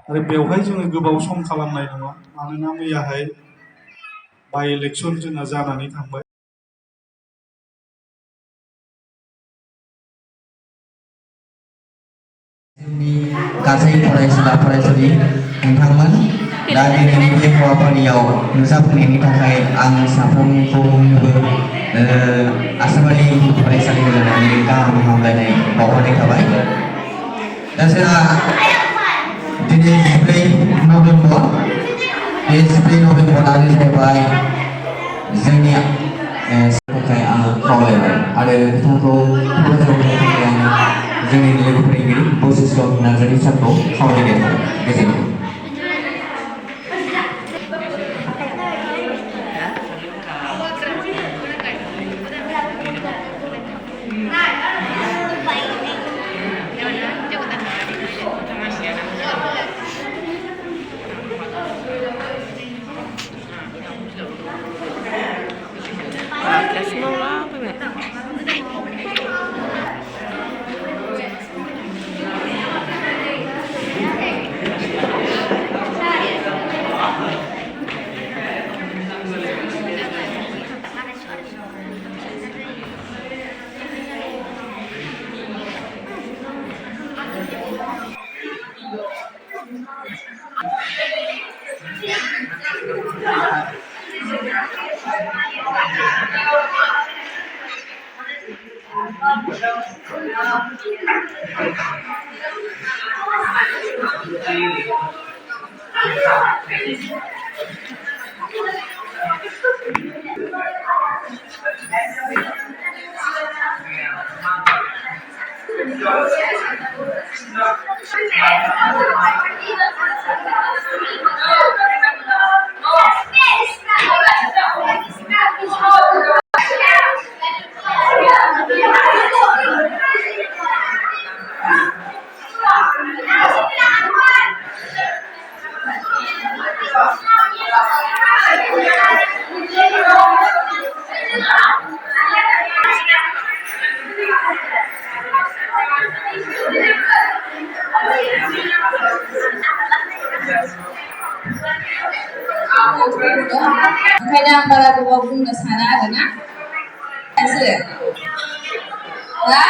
आरो बेवहाय जोङो गोबाव सम खालामनाय नङा मानोना मैयाहाय बाइ इलेक्सन जोंना जानानै थांबाय। जोंनि गासै फरायसुला फरायसुलि नोंथांमोन दा दिनैनि बे हाबाफारियाव नुजाफैनायनि थाखाय आं साफ्रोमखौबो आसामारि फरायसालिखौ लानानै गाहाम हामलायनाय बावहरनाय थाबाय। दा जोंहा दिनै 14 नभेम्बर बे 14 नभेम्बरानो जाहैबाय जोंनि थाखाय आं खावलायबाय आरो बिथांखौ हेफाजाब होनो थाखाय आं जोंनि लोगो फोरोंगिरि बशिष्ठ नार्जारि सारखौ खावलायनाय थाबाय। गोजोन्थों। ओंखायनो आं बारा गोबाव बुंनो साना आरोना हा